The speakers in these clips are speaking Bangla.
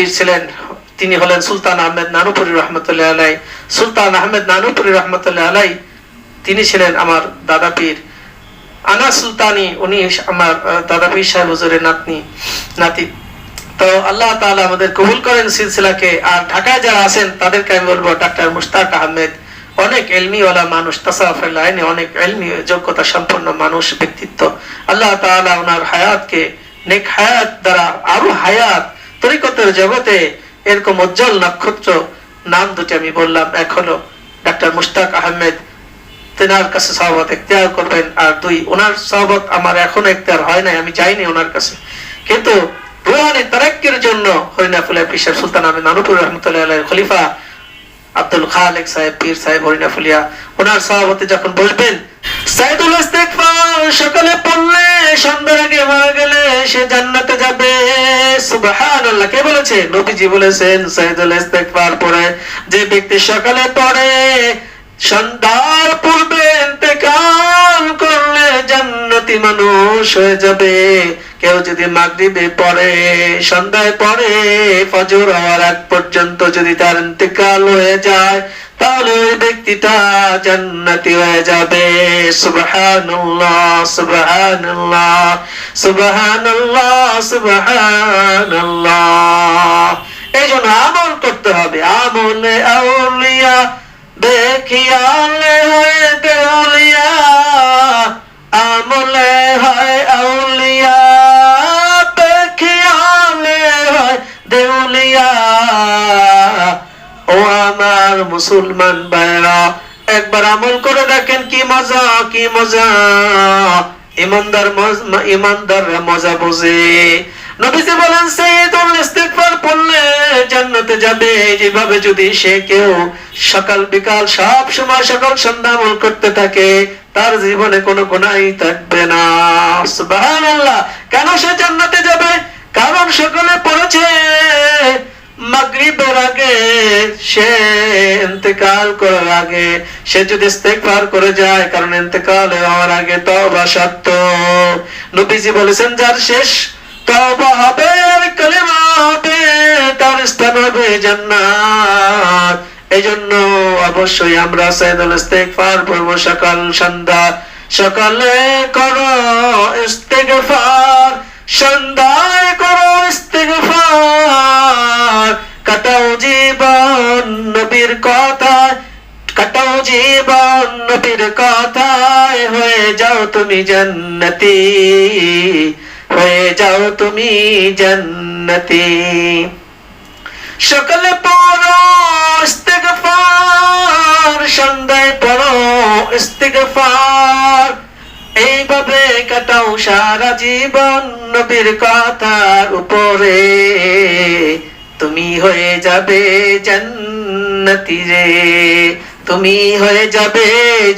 পীর ছিলেন, তিনি হলেন সুলতান আহমেদ নানুপুরি রহমতুল্লাহ আলাই। সুলতান আহমেদ নানুপুরি রহমতুল্লাহ আলাই তিনি ছিলেন আমার দাদা পীর। আনা সুলতানি, উনি আমার দাদা পীর সাহেব হুজুরের নাতি। তো আল্লাহ তাআলা আমাদের কবুল করেন সিলসিলাকে। আর ঢাকায় যারা আছেন তাদেরকে আমি বলবো, ডাক্তার মুশতাক আহমেদ অনেক এলমিওয়ালা মানুষ, তাসাউফের লাইনে অনেক এলমি যোগ্যতা সম্পন্ন মানুষ, ব্যক্তিত্ব। আল্লাহ তাআলা ওনার হায়াতকে নেক হায়াত দ্বারা আরো হায়াত, তরিকতের জগতে এরকম উজ্জ্বল নক্ষত্র। নাম দুটি আমি বললাম, এক হলো ডাক্তার মুশতাক আহমেদ, তেনার কাছে সহবত ইখতিয়ার করবেন। আর দুই, ওনার সহবত আমার এখনো ইখতিয়ার হয় নাই, আমি যাইনি ওনার কাছে, কিন্তু রুহানি তারাক্কির জন্য হরিনাফুলিয়া পীর সাহেব সুলতান আহমেদ নানুপুরি রহমতুল্লাহ আলাইহির খলিফা আব্দুল খালেক সাহেব, পীর সাহেব হরিনাফুলিয়া, ওনার সভাপতি যখন বসবেন, সাইদুল ইস্তিগফার সকালে পড়লে সন্ধ্যার আগে মারা গেলে সে জান্নাতে যাবে। সুবহানাল্লাহ। কে বলেছে? নবীজি বলেছেন, সাইদুল ইস্তিগফার পড়ে যে ব্যক্তি সকালে পড়ে সন্ধ্যার পূর্বে ইন্তেকাল করলে জান্নাতি মানুষ হয়ে যাবে। কেউ যদি মাগরিবে পড়ে, সন্ধ্যায় পড়ে, ফজর হওয়ার আগ পর্যন্ত যদি তার ইন্তেকাল হয়ে যায়, তাহলে ওই ব্যক্তিটা জান্নাতি হয়ে যাবে। সুবহানাল্লাহ, সুবহানাল্লাহ, সুবহানাল্লাহ, সুবহানাল্লাহ। এই জন্য আমল করতে হবে। আমলে আউলিয়া দেখিয়ালে হয় দেউলিয়া, আমলে হয় আউলিয়া দেখিয়ালে হয় দেউলিয়া। ও আমার মুসলমান ভাইরা, একবার আমল করে দেখেন, কি মজা, কি মজা। ইমানদাররা মজা বোঝে। নবীজি বলেন, সাইয়্যিদুল ইস্তিগফার পড়লে জান্নাতে যাবে। যেভাবে যদি সে কেউ সকাল বিকাল সব সময় সকাল সন্ধ্যা আমল করতে থাকে, তার জীবনে কোনো গুনাহই থাকবে না। সুবহানাল্লাহ। কেন সে জান্নাতে যাবে? কারণ সকালে পড়েছে, মাগরিবের আগে, সে ইন্তেকাল করার আগে সে যদি ইস্তিগফার করে যায়, কারণ ইন্তেকাল হওয়ার আগে তওবা শর্ত। নবীজি বলেছেন, যার শেষ তওবা হবে আর কালিমা হবে, তার স্থান হবে জান্নাত। এইজন্য অবশ্যই আমরা সাইয়্যিদুল ইস্তিগফার পড়ব সকাল সন্ধ্যা। সকালে করো ইস্তিগফার, সন্ধ্যায় করো ইস্তিগফার। কাটাও জীবন নবীর কথায়, কাটাও জীবন নবীর কথায়, হয়ে যাও তুমি জান্নাতি, হয়ে যাও তুমি জান্নাতি। সকালে পড়ো ইস্তিগফার, সন্ধ্যায় পড়ো ইস্তিগফার। এইভাবে কাটাও সারা জীবন নবীর কথার উপরে, তুমি হয়ে যাবে জান্নাতি রে, তুমি হয়ে যাবে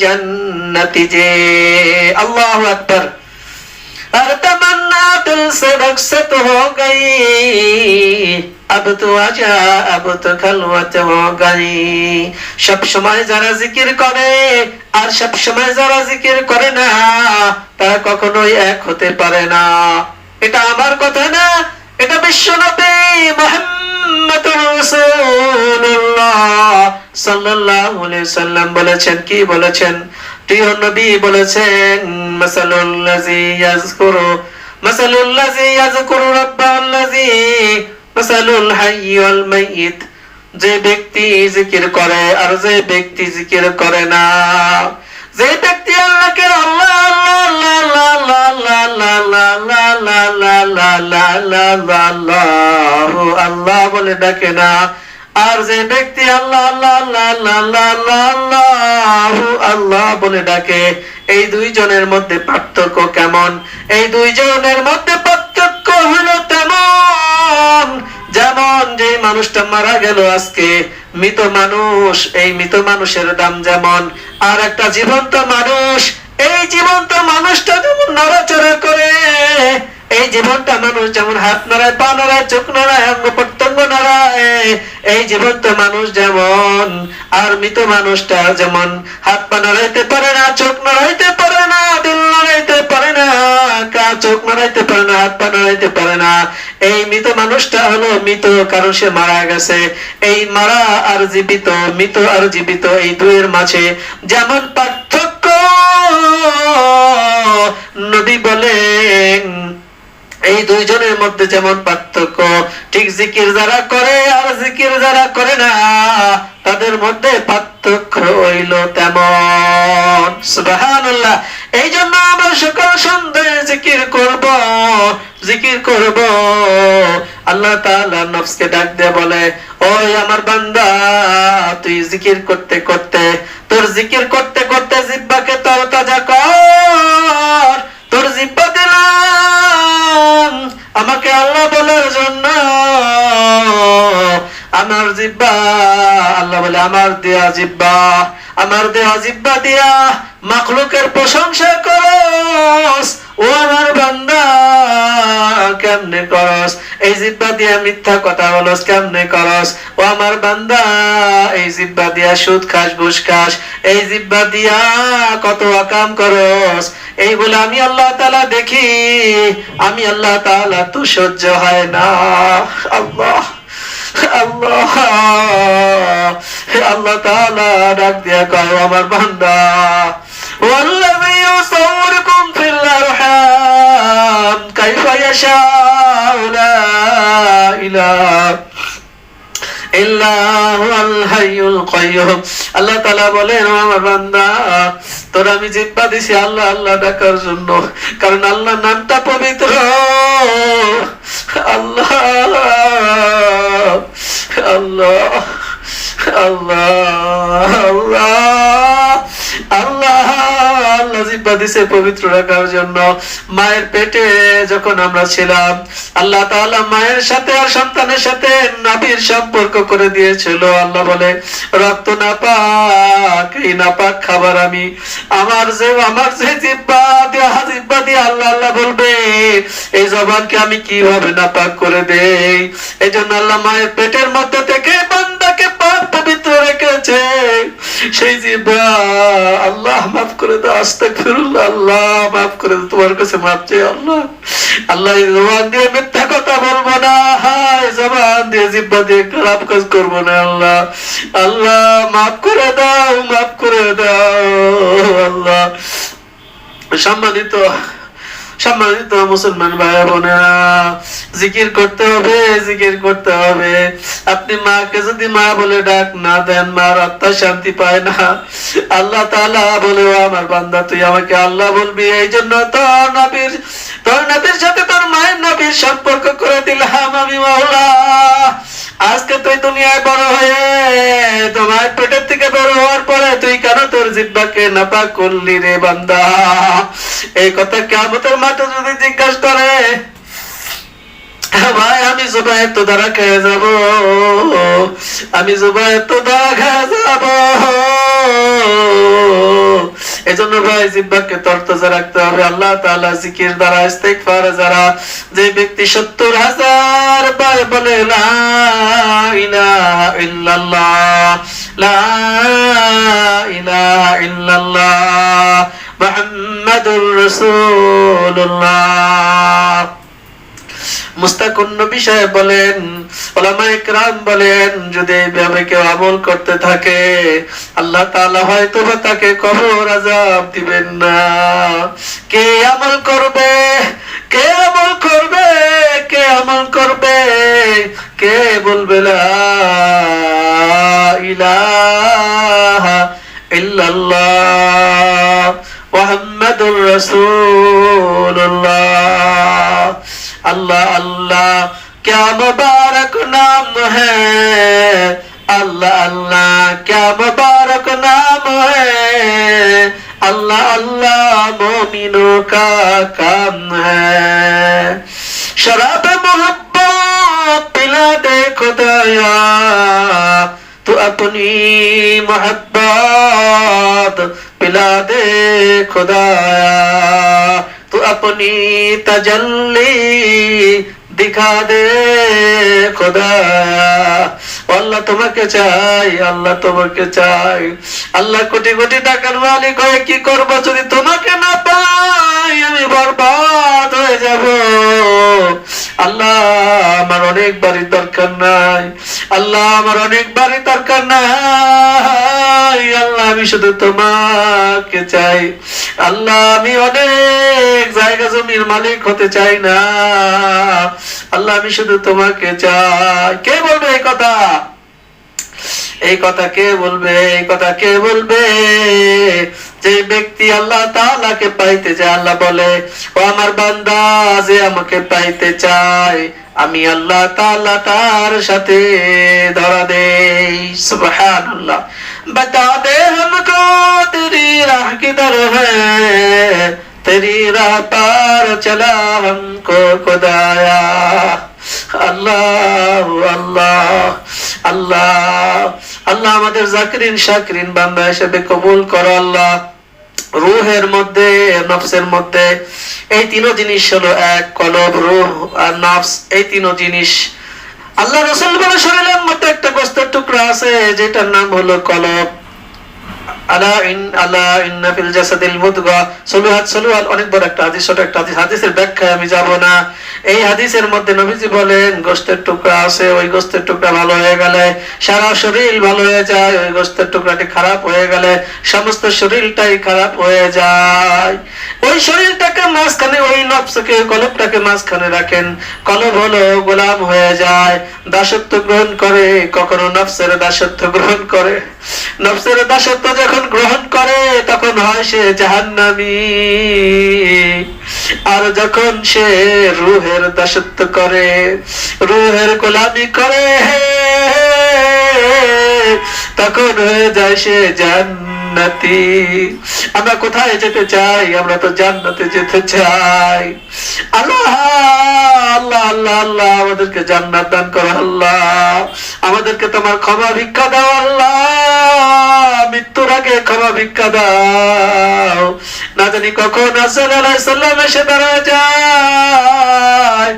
জান্নাতি যে। আল্লাহু আকবার। আর तमन्ना दिल से रखसत हो गई, अब तो आजा, अब तो खलवत हो गई। সব সময় যারা জিকির করে আর সব সময় যারা জিকির করে না, তারা কখনোই এক হতে পারে না। এটা আমার কথা না, এটা বিশ্বনবী মুহাম্মদুর রাসূলুল্লাহ সাল্লাল্লাহু আলাইহি সাল্লাম বলেছেন। কি বলেছেন? প্রিয় নবী বলেছেন, মাসালুল্লাযী ইয়াযকুরু রাব্বাল্লাযী মাসালুল হাইয়্যি ওয়াল মাইয়িত। যে ব্যক্তি জিকির করে আর যে ব্যক্তি জিকির করে না, যে ব্যক্তি আল্লাহকে আল্লাহ আল্লাহ আল্লাহ বলে ডাকে না, আর যে ব্যক্তি আল্লাহ আল্লাহ আল্লাহ বলে ডাকে, এই দুইজনের মধ্যে পার্থক্য কেমন? এই দুইজনের মধ্যে পার্থক্য হলো তেমন, যেমন যে মানুষটা মারা গেল আজকে, মৃত মানুষ, এই মৃত মানুষের দাম যেমন, আর একটা জীবন্ত মানুষ, এই জীবন্ত মানুষটা যেমন নড়াচড়া করে, এই জীবনটা মানুষ যেমন হাত নাড়ায়, পা নাড়ায়, চোখ নাড়ায়, অঙ্গ প্রত্যঙ্গ নাড়ায়, এই জীবন্ত মানুষ যেমন, আর মৃত মানুষটা যেমন হাত পা নাড়াইতে পারে না, চোখ নাড়াইতে পারে না, দিল নাড়াইতে পারে না, কাজ চোখ নাড়াইতে পারে না, হাত পা নাড়াইতে পারে না। এই মৃত মানুষটা হলো মৃত, কারণ সে মারা গেছে। এই মারা আর জীবিত, মৃত আর জীবিত, এই দুইয়ের মাঝে যেমন পার্থক্য, নবী বলেন এই দুইজনের মধ্যে যেমন পার্থক্য, ঠিক জিকির যারা করে আর জিকির যারা করে না তাদের মধ্যে পার্থক্য হইল তেমন। সুবহানাল্লাহ। এই জন্য আমরা সকাল সন্ধ্যায় জিকির করব, জিকির করব। আল্লাহ তাআলা নফসকে ডাক দিয়ে বলে, ওই আমার বান্দা, তুই জিকির করতে করতে, তোর জিকির করতে করতে জিহ্বাকে তরতাজা কর। তোর জিহ্বা দিলাম আমাকে আল্লাহ বলার জন্য। আমার জিহ্বা, আল্লাহ বলে আমার দেয়া জিহ্বা, আমার দেয়া জিহ্বা দিয়া মাখলুকের প্রশংসা করস। ও আমার বান্দা, কেমনে করস? এই জিহ্বা দিয়া মিথ্যা কথা বলস, কেমনে করস? ও আমার বান্দা, এই জিহ্বা দিয়া সুদ খাস, ঘুষ খাস, এই জিহ্বা দিয়া কত আকাম করস। এইগুলো আমি আল্লাহ তাআলা দেখি, আমি আল্লাহ তাআলা তো সহ্য হয় না। আল্লাহ আল্লাহ আল্লাহ তাআলা ডাক দিয়া কয়, আমার বান্দা, ওয়াল্লাযী ইউসাউরুকুম ফিল আরহাম কাইফা ইয়াশাউ লা ইলাহা ইল্লাহুল হাইয়ুল কাইয়্যুম। আল্লাহ তাআলা বলেন, আমার বান্দা, তোর আমি জিহ্বা দিছি আল্লাহ আল্লাহ ডাকার জন্য, কারণ আল্লাহ নামটা পবিত্র। আল্লাহ আল্লাহ আল্লাহ আল্লাহ আল্লাহ আল্লাহ জিহ্বা দিছে পবিত্র রাখার জন্য। মায়ের পেটে যখন আমরা ছিলাম, আল্লাহ তাআলা মায়ের সাথে আর সন্তানের সাথে নাভির সম্পর্ক করে দিয়েছিল। আল্লাহ বলে, রক্ত নাপাক, এই নাপাক খাবার আমি আমার যে জিহ্বা দিয়ে আল্লাহ আল্লাহ বলবে, এই জবানকে আমি কিভাবে নাপাক করে দেই? এই জন্য আল্লাহ মায়ের পেটের মধ্যে থেকে বান্দাকে পাক পবিত্র রেখেছে। সেই জিহ্বা আল্লাহ মাফ করে দাও, আস্তাগফিরুল্লাহ, আল্লাহ মাফ করে দাও, তোমার কাছে মাফ চাই আল্লাহ। আল্লাহ এই জবান দিয়ে মিথ্যা কথা বলবো না, হায় জবান দিয়ে জিহ্বা দিয়ে খারাপ কাজ করবো না। আল্লাহ আল্লাহ মাফ করে দাও, মাফ করে দাও আল্লাহ। সম্মানিত সম্মানিত মুসলমান ভাই বোনেরা, জিকির করতে হবে, জিকির করতে হবে। আপনি মাকে যদি মা বলে ডাক না দেন, মার আত্মা শান্তি পায় না। আল্লাহ তাআলা বলে, ও আমার বান্দা, তুই আমাকে আল্লাহ বলবি। এই জন্য তোর নবীর সাথে তোর মায়ের নবীর সম্পর্ক করে দিলাম আমি মাওলা। আজকে তুই দুনিয়ায় বড় হয়ে, তোমার পেটের থেকে বড় হওয়ার পরে তুই কেন তোর জিহ্বাকে নাপাক করলি রে বান্দা? এই কথা কিয়ামতের মাঠে যদি জিজ্ঞাসা করে, ভাই আমি জুবায়ের তো দ্বারা খেয়ে যাব, আমি জুবায়ের তো দ্বারা খেয়ে যাব। এজন্য ভাই জিহ্বাকে তরতাজা রাখতে হবে। আল্লাহ তাআলা জিকির দ্বারা, ইস্তিগফার দ্বারা যে ব্যক্তি ৭০,০০০ বার বলে লা ইলাহা ইল্লাল্লাহ, লা ইলাহা ইল্লাল্লাহ মুহাম্মাদুর রাসূলুল্লাহ। মুস্তাকুন নবী সাহেব বলেন, উলামায়ে কেরাম বলেন, যদি এইভাবে কেউ আমল করতে থাকে, আল্লাহ তাআলা হয়তো বা তাকে কবর আযাব দিবেন না। কে আমল করবে, কে আমল করবে, কে আমল করবে, কে বলবে লা ইলাহা ইল্লাল্লাহ মুহাম্মাদুর রাসূলুল্লাহ। अल्लाह अल्लाह क्या मुबारक नाम है, अल्लाह अल्लाह क्या मुबारक नाम है, अल्लाह अल्लाह मोमिनों का काम है। शराब मोहब्बत पिला दे खुदाया, तू अपनी मोहब्बत पिला दे खुदाया, तू अपनी तजल्ली दिखा दे खुदा। আল্লাহ তোমাকে চাই, আল্লাহ তোমাকে চাই। আল্লাহ কোটি কোটি টাকার মালিক হয়ে কি করবো যদি তোমাকে না পাই? নাই, আমি বরবাদ হয়ে যাব। আল্লাহ আমার অনেক বাড়ির দরকার নাই, আল্লাহ আমার অনেক বাড়ির দরকার নাই, আল্লাহ আমি শুধু তোমাকে চাই। আল্লাহ আমি অনেক জায়গা জমির মালিক হতে চাই না, আল্লাহ আমি শুধু তোমাকে চাই। কে বলবে এই কথা? এই কথা কে বলবে? এই কথা কে বলবে? যে ব্যক্তি আল্লাহ তাআলাকে পাইতে চায়, আল্লাহ বলে ও আমার বান্দা যে আমাকে পাইতে চায় আমি আল্লাহ তাআলা তার সাথে ধরা দেই। সুবহানাল্লাহ। बता दे हमको तेरी राह किधर है, तेरी राह पार चला हमको खुदाया। আল্লাহ আল্লাহ আল্লাহ আল্লাহ আমাদের জাকিরিন শাকিরিন বান্দা হিসেবে কবুল করো আল্লাহ। রূহের মধ্যে নফসের মধ্যে এই তিন জিনিস হলো এক, কলব, রূহ আর নফস। এই তিন জিনিস আল্লাহ রাসূল বলে শরীরের মধ্যে একটা গোশতের টুকরা আছে যেটার নাম হলো কলব। আলা ইন্না ফিল জাসাদিল মুদগা, সলুহাত অনেক বড় একটা হাদিস, ছোট একটা হাদিস, হাদিসের ব্যাখ্যায় আমি যাব না। এই হাদিসের মধ্যে নবীজি বলেন গোশতের টুকরা আছে, ওই গোশতের টুকরা ভালো হয়ে গেলে সারা শরীর ভালো হয়ে যায়, ওই গোশতের টুকরাটি খারাপ হয়ে গেলে সমস্ত শরীরটাই খারাপ হয়ে যায়। ওই শরীরটাকে মাঝখানে, ওই নফসকে, কলবটাকে মাঝখানে রাখেন। কলব হলো গোলাম হয়ে যায়, দাসত্ব গ্রহণ করে, কখনো নফসের দাসত্ব গ্রহণ করে। নফসের দাসত্ব যখন গ্রহণ করে তখন হয় সে জাহান্নামী, আর যখন সে রূহের দাসত্ব করে, রূহের গোলামি করে, তখন হয়ে যায় সে জান্নাতি। আমরা কোথায় যেতে চাই? আমরা তো জান্নাতে যেতে চাই। আল্লাহ আল্লাহ আল্লাহ আল্লাহ আমাদেরকে জান্নাত দান করো আল্লাহ, আমাদেরকে তোমার ক্ষমা ভিক্ষা দাও আল্লাহ, মৃত্যুর আগে ক্ষমা ভিক্ষা দাও। না জানি কখন রাসূল আলাইহিস সালাম এসে দাঁড়া যায়,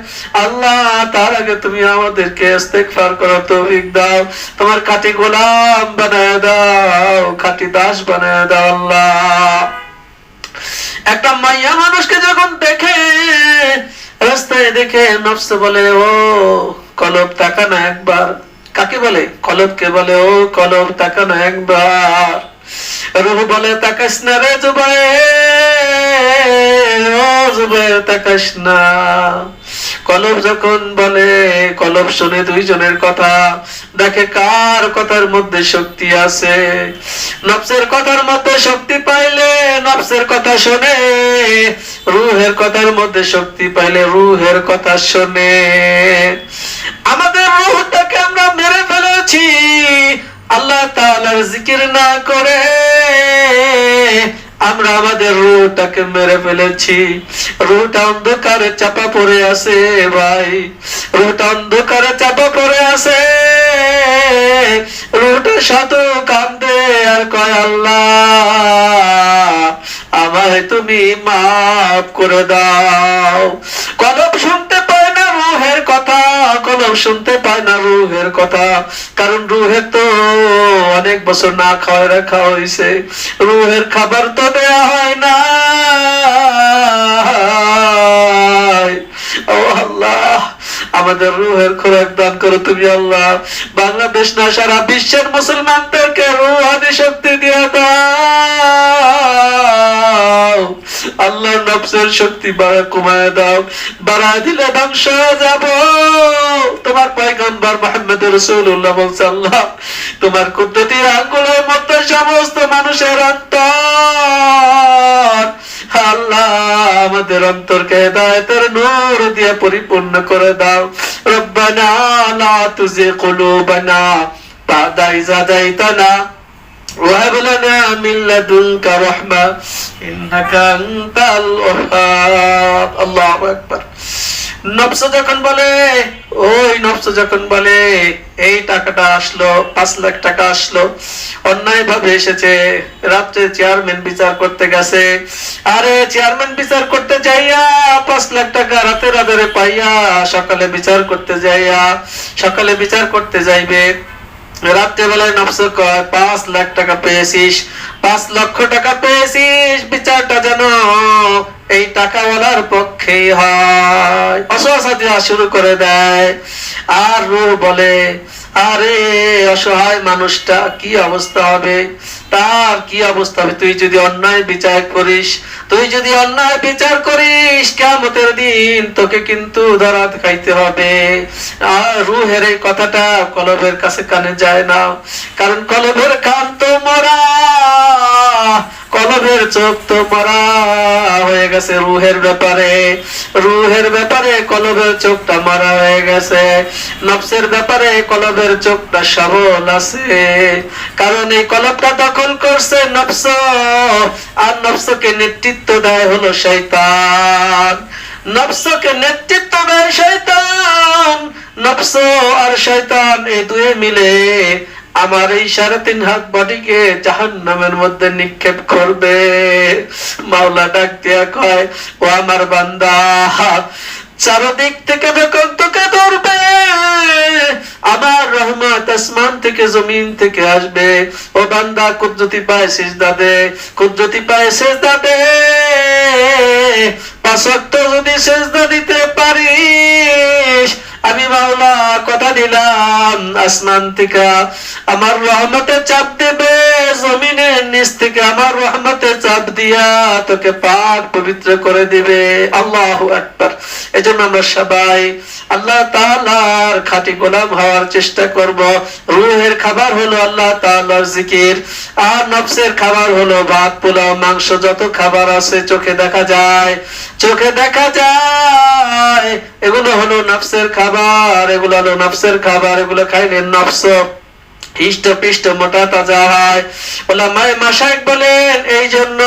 আল্লাহ তার আগে তুমি আমাদেরকে ইস্তেগফার করার তৌফিক দাও, তোমার খাঁটি গোলাম বানায় দাও, খাঁটি দাস বানায় দাও আল্লাহ। একটা মাইয়া মানুষকে যখন দেখে, রাস্তায় দেখে, নফস বলে ও কলব তাকা না একবার। কাকে বলে? কলবকে বলে ও কলব তাকা না একবার। রূহ বলে তাকাস না রে জুবায়ের, ও জুবায়ের তাকাস না। কলব যখন বলে, কলব শুনে দুইজনের কথা, দেখে কার কথার মধ্যে শক্তি আছে। নফসের কথার মধ্যে শক্তি পাইলে নফসের কথা শোনে, রূহের কথার মধ্যে শক্তি পাইলে রূহের কথা শোনে। আমাদের রূহটাকে আমরা মেরে ফেলেছি আল্লাহ তাআলার জিকির না করে, আমরা আমাদের রূহটাকে মেরে ফেলেছি। রূহটা অন্ধকারে চাপা পড়ে আছে ভাই, রূহটা অন্ধকারে চাপা পড়ে আছে। রূহটা শত কান্দে আর কয় আল্লাহ আমায় তুমি মাফ করে দাও। কলব শুনতে পায় না রূহের কথা, কলব শুনতে পায় না রূহের কথা, কারণ রূহের তো অনেক বছর না খাওয়া রাখা হয়েছে, রূহের খাবার তো দেয়া হয় না। ও আল্লাহ আমাদের রূহের খোরাক দান করো তুমি আল্লাহ। বাংলাদেশ না সারা বিশ্বের মুসলমানদেরকে রূহানি শক্তি দিয়ে দাও আল্লাহ। নফসের শক্তি কমায় দাও, বাড়ায় দিলে ধ্বংস হয়ে যাব। তোমার পয়গম্বর মুহাম্মদ রাসূলুল্লাহ বলছে আল্লাহ তোমার কুদরতের আঙ্গুলের মধ্যে সমস্ত মানুষের অন্তর, আল্লাহ আমাদের অন্তরকে হেদায়েতের নূর দিয়ে পরিপূর্ণ করে দাও। রব্বানা লা তুযিগ কুলুবানা বা'দা ইয হাদাইতানা ওয়া হাব লানা মিন লাদুনকা রাহমা ইন্নাকা আনতাল ওয়াহ্হাব। আল্লাহু আকবার। নফস যখন বলে, ওই নফস যখন বলে এই টাকাটা আসলো, 5 লাখ টাকা আসলো, অন্যায় ভাবে এসেছে, রাত্রে চেয়ারম্যান বিচার করতে গেছে, আরে চেয়ারম্যান বিচার করতে যাইয়া 5 লাখ টাকা রাতের আধারে পাইয়া সকালে বিচার করতে যাইয়া, সকালে বিচার করতে যাইবে, রাত্রে বেলায় নফস কয় 5 লাখ টাকা পেয়েছিস, 5 লক্ষ টাকা পেয়েছিস, বিচারটা যেন এই টাকাওয়ালার পক্ষেই হয়। ওয়াসওয়াসা দেওয়া শুরু করে দেয়, আর রূহ বলে আরে অসহায় মানুষটা কি অবস্থা হবে, তার কি অবস্থা হবে, তুই যদি অন্যায় বিচার করিস, তুই যদি অন্যায় বিচার করিস, কিয়ামতের দিন তোকে কিন্তু ধরাত খাইতে হবে। আর রূহের এই কথাটা কলবের কাছে কানে যায় না, কারণ কলবের কান তো মরা, কলবের চোখ তো মরা হয়ে গেছে রূহের ব্যাপারে, রূহের ব্যাপারে কলবের চোখটা মারা হয়ে গেছে, নফসের ব্যাপারে কলবের চোখটা সবল আছে, কারণ এই কলবটা দখল করছে নফস, আর নফসকে নেতৃত্ব দেয় হলো শয়তান, নফসকে নেতৃত্ব দেয় শয়তান। নফস আর শয়তান এই দুয়ে মিলে আমার এই 3.5 হাত বডিকে জাহান্নামের মধ্যে নিক্ষেপ করবে। মাওলা ডাক দিয়া কয়, ও আমার বান্দা, চারদিক থেকে যখন তোকে ধরবে, আমার রহমত আসমান থেকে জমিন থেকে আসবে, ও বান্দা কুদরতি পায় সিজদা দে, কুদরতি পায় সিজদা দে। 5 ওয়াক্ত যদি সিজদা দিতে পারিস, আমি মাওলা কথা দিলাম আসমান থেকে আমার রহমতে চাপ দেবে, জমিনের নিচ থেকে আমার রহমতে চাপ দিয়া তোকে পাক পবিত্র করে দিবে। আল্লাহু আকবার। এজন্য আমরা সবাই আল্লাহ তাআলার খাঁটি গোলাম হওয়ার চেষ্টা করব। রূহের খাবার হলো আল্লাহ তাআলার জিকির, আর নফসের খাবার হলো ভাত পোলাও মাংস, যত খাবার আছে চোখে দেখা যায়, চোখে দেখা যায়, এগুলো হলো নফসের খাবার, এগুলো হলো নফসের খাবার, এগুলো খাইলে নফস হিষ্ট পিষ্ট মোটা তাজা হয়। উলামায়ে মাশায়েখ বলেন এই জন্য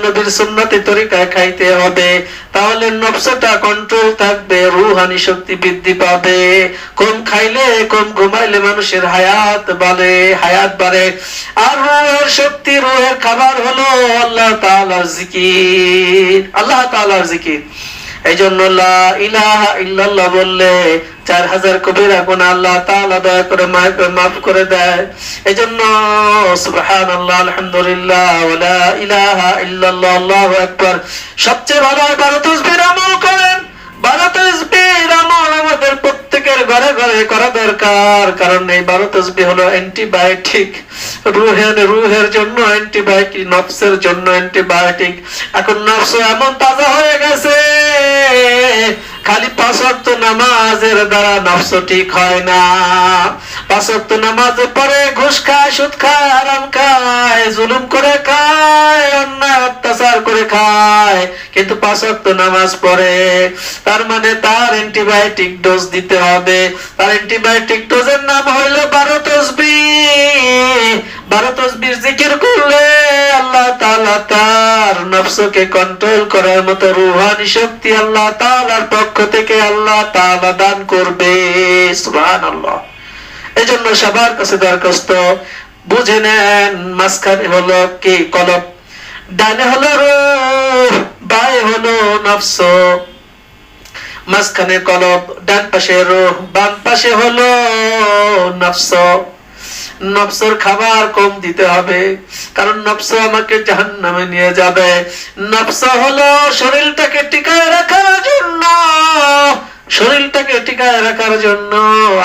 নবীর সুন্নতি তরিকায় খাইতে হবে, তাহলে নফসটা কন্ট্রোল থাকবে, রূহানি শক্তি বৃদ্ধি পাবে। কম খাইলে, কম ঘুমাইলে মানুষের হায়াত বাড়ে। আর রূহের শক্তি, রূহের খাবার হলো আল্লাহ তাআলার জিকির, আল্লাহ তাআলার জিকির। এই জন্য লা ইলাহা ইল্লাল্লাহ বললে 4000 কবিরা গুনাহ আল্লাহ তাআলা দয়া করে মাফ করে দেয়। এজন্য সুবহানাল্লাহ, আলহামদুলিল্লাহ, ওয়া লা ইলাহা ইল্লাল্লাহ, আল্লাহু আকবার। সবচেয়ে ভালো 12 তাসবিহ আমল করেন। 12 তাসবিহ আমল আমাদের প্রত্যেকের ঘরে ঘরে করা দরকার, কারণ এই 12 তাসবিহ হলো অ্যান্টিবায়োটিক, রূহের জন্য অ্যান্টিবায়োটিক, নফসের জন্য অ্যান্টিবায়োটিক। এখন নফস এমন তাজা হয়ে গেছে, খালি 5 ওয়াক্ত নামাজের দ্বারা নফস ঠিক হয় না। 5 ওয়াক্ত নামাজ পড়ে ঘুষ খায়, সুদ খায়, হারাম খায়, জুলুম করে খায়, অন্যায় অত্যাচার করে খায়, কিন্তু 5 ওয়াক্ত নামাজ পড়ে, তার মানে তার অ্যান্টিবায়োটিক ডোজ দিতে হবে। তার অ্যান্টিবায়োটিক ডোজের নাম হলো 12 তাসবিহ। 12 তাসবিহ জিকির করলে আল্লাহ তাআলা তার নফসকে কন্ট্রোল করার মতো রূহানি শক্তি আল্লাহ তাআলার পক্ষ থেকে আল্লাহ তাআলা দান করবে। সুবহানাল্লাহ। এজন্য সবার কাছে দরখাস্ত, বুঝে নেন, মাঝখানে হলো কি কলব, ডানে হলো রূহ, বায়ে হলো নফস। মাঝখানে কলব, ডান পাশে রূহ, বাম পাশে হলো নফস। নফসের খাবার কম দিতে হবে, কারণ নফস আমাকে জাহান্নামে নিয়ে যাবে। নফস হলো শরীরটাকে টিকায় রাখার জন্য, শরীরটাকে টিকায় রাখার জন্য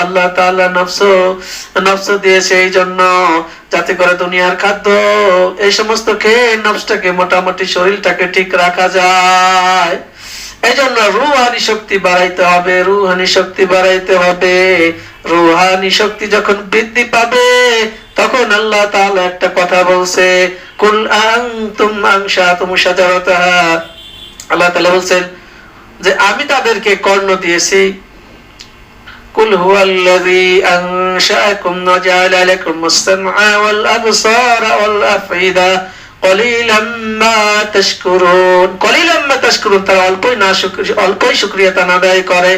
আল্লাহ তাআলা নফস দিয়েছে, এই জন্য যাতে করে দুনিয়ার খাদ্য এই সমস্ত খেয়ে নফসটাকে মোটামুটি শরীরটাকে ঠিক রাখা যায়। এই জন্য রূহানি শক্তি বাড়াইতে হবে, রূহানি শক্তি বাড়াইতে হবে। রূহানি শক্তি যখন বৃদ্ধি পাবে, তখন আল্লাহ তাআলা একটা কথা বলছে, কুল আনতুম আনশাতুম শাজারাতাহা। আল্লাহ তাআলা বলছেন যে আমি তাদেরকে কর্ণ দিয়েছি। কুল হুয়াল্লাযী আনশাআকুম ওয়া জাআলা লাকুমুস সামআ ওয়াল আবসারা ওয়াল আফইদা কলিলাম মা তাশকুরুন। কলিলাম মা তাশকুরুন, তারা অল্পই শুকরিয়া আদায় করে,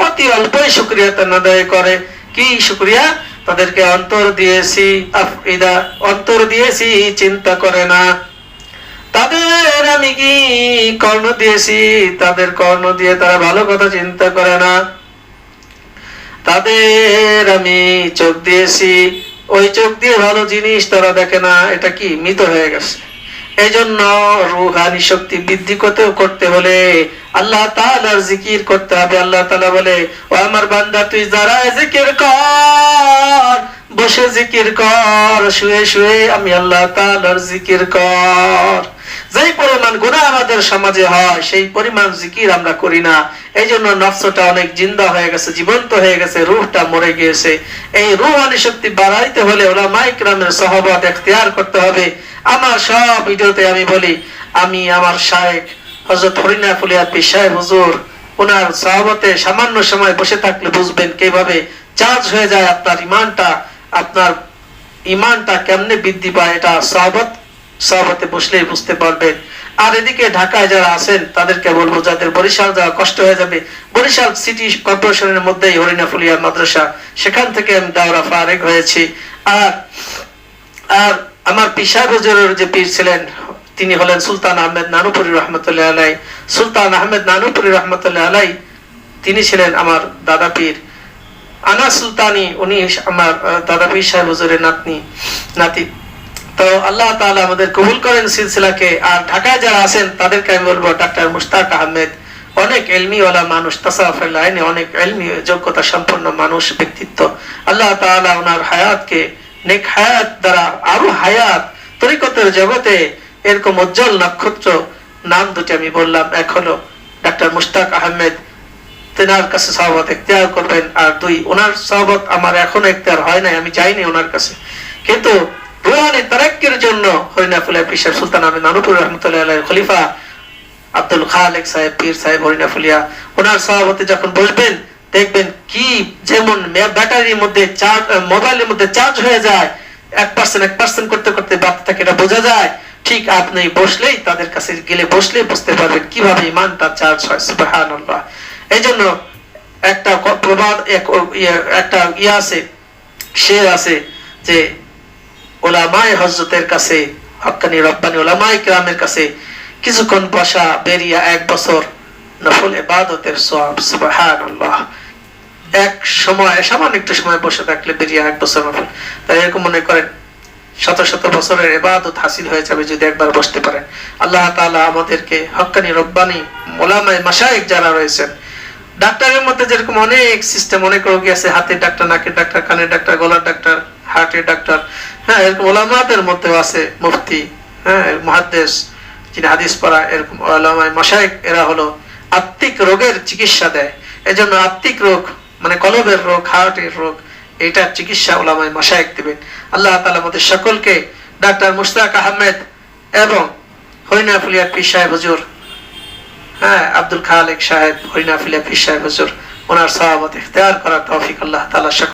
অতি অল্পই শুকরিয়া আদায় করে। কি শুকরিয়া? তাদেরকে অন্তর দিয়েছি, আফইদা, অন্তর দিয়েছি, চিন্তা করে না। তাদের আমি কি কর্ণ দিয়েছি, তাদের কর্ণ দিয়ে তারা ভালো কথা চিন্তা করে না। তাদের আমি চোখ দিয়েছি, ওই চোখ দিয়ে ভালো জিনিস তারা দেখে না। এটা কি? মৃত হয়ে গেছে। এই জন্য রুহানি শক্তি বৃদ্ধি করতে হলে আল্লাহ তাআলার জিকির করতে হবে। আল্লাহ তাআলা বলে, ও আমার বান্দা, তুই দাঁড়ায় জিকির কর, বসে জিকির কর, শুয়ে শুয়ে আমি আল্লাহ তাআলার জিকির কর। যেই পরিমাণ গুনাহ আমাদের সমাজে হয় সেই পরিমাণ জিকির আমরা করি না। এই জন্য নফসটা অনেক জিন্দা হয়ে গেছে, জীবন্ত হয়ে গেছে, রূহটা মরে গিয়েছে। এই রূহানি শক্তি বাড়াইতে হলে উলামায়ে কিরামের সহবত ইখতিয়ার করতে হবে। আমার সব ভিডিওতে আমি বলি, আমি আমার শায়েখ হযরত হরিনাফুলিয়া পীর সাহেব হুজুর, ওনার সহবতে সামান্য সময় বসে থাকলে বুঝবেন কিভাবে চার্জ হয়ে যায় আপনার ইমানটা কেমনে বৃদ্ধি পায়। এটা সহবতে বসলেই বুঝতে পারবেন। আর এদিকে ঢাকায় যারা আছেন তাদেরকে বলবো, যাদের বরিশাল যাওয়া কষ্ট হয়ে যাবে, বরিশাল সিটি কর্পোরেশনের মধ্যেই হরিনাফুলিয়া মাদ্রাসা, সেখান থেকে আমি দাওরা ফারেক হয়েছি। আর আমার পীর সাহেব হুজুরের যে পীর ছিলেন তিনি হলেন সুলতান আহমেদ নানুপুরি রহমতুল্লাহ আলাই। সুলতান আহমেদ নানুপুরি রহমতুল্লাহ আলাই তিনি ছিলেন আমার দাদা পীর। আনা সুলতানি, উনি আমার দাদা পীর সাহেব হুজুরের নাতি। তো আল্লাহ তাআলা আমাদের কবুল করেন সিলসিলাকে। আর ঢাকায় যারা আছেন তাদেরকে আমি বলবো, ডাক্তার মুশতাক আহমেদ অনেক ইলমিওয়ালা মানুষ, তাসাউফের লাইনে অনেক ইলমি যোগ্যতা সম্পন্ন মানুষ, ব্যক্তিত্ব। আল্লাহ তাআলা ওনার হায়াতকে নেক হায়াত দ্বারা আরো হায়াত, তরিকতের জগতে এরকম উজ্জ্বল নক্ষত্র নাম দুটি আমি বললাম, এক হলো ডাক্তার মুশতাক আহমেদ, তেনার কাছে সহবত ইখতিয়ার করবেন। আর দুই, ওনার সহবত আমার এখনো ইখতিয়ার হয় নাই, আমি যাইনি ওনার কাছে, কিন্তু রুহানি তারাক্কির জন্য হরিনাফুলিয়া পীর সাহেব সুলতান আহমেদ নানুপুরি রহমতুল্লাহ আলাইহির খলিফা আব্দুল খালেক সাহেব পীর সাহেব হরিনাফুলিয়া, ওনার সভাপতি যখন বসবেন দেখবেন কি যেমন ব্যাটারির মধ্যে চার্জ, মোবাইলের মধ্যে চার্জ হয়ে যায়, 1% করতে করতে বাড়তে থাকে, এটা বোঝা যায়। ঠিক আপনি বসলেই, তাদের কাছে গেলে বসলেই বুঝতে পারবেন কিভাবে ইমানটা চার্জ হয়। সুবহানাল্লাহ। এই জন্য একটা প্রবাদ, একটা আছে, শের আছে যে উলামায়ে হযরতের কাছে, হক্কানি রব্বানি উলামায়ে কিরামের কাছে কিছুক্ষণ বসা বেরিয়া 1 বছর নফল ইবাদতের সওয়াব। সুবহানাল্লাহ। এক সময় সামান্য একটু সময় বসে থাকলে বেরিয়া 1 বছর নফল। তাই এরকম মনে করেন শত শত বছরের ইবাদত হাসিল হয়ে যাবে যদি একবার বসতে পারেন। আল্লাহ তাআলা আমাদেরকে হক্কানি রব্বানি উলামায়ে মাশায়েখ যারা রয়েছেন, ডাক্তারের মধ্যে যেরকম অনেক সিস্টেম, অনেক রোগী আছে, হাতের ডাক্তার, নাকের ডাক্তার, কানের ডাক্তার, গলার ডাক্তার, হার্টের ডাক্তার, হ্যাঁ, এরকম উলামাদের মধ্যেও আছে মুফতি, হ্যাঁ, মুহাদ্দিস, যিনি হাদিস পড়া, এরকম উলামায়ে মাশায়েখ, এরা হলো আত্মিক রোগের চিকিৎসা দেয়। এজন্য আত্মিক রোগ মানে কলবের রোগ, হার্টের রোগ, এটার চিকিৎসা উলামায়ে মাশায়েখ দিবেন। আল্লাহ তাআলা আমাদের সকলকে ডাক্তার মুশতাক আহমেদ এবং হরিনাফুলিয়া পীর সাহেব হুজুর, হ্যাঁ, আব্দুল খালেক সাহেব হরিনাফুলিয়া পীর সাহেব হুজুর, ওনার সওয়াবত ইখতিয়ার করার তৌফিক আল্লাহ তাআলা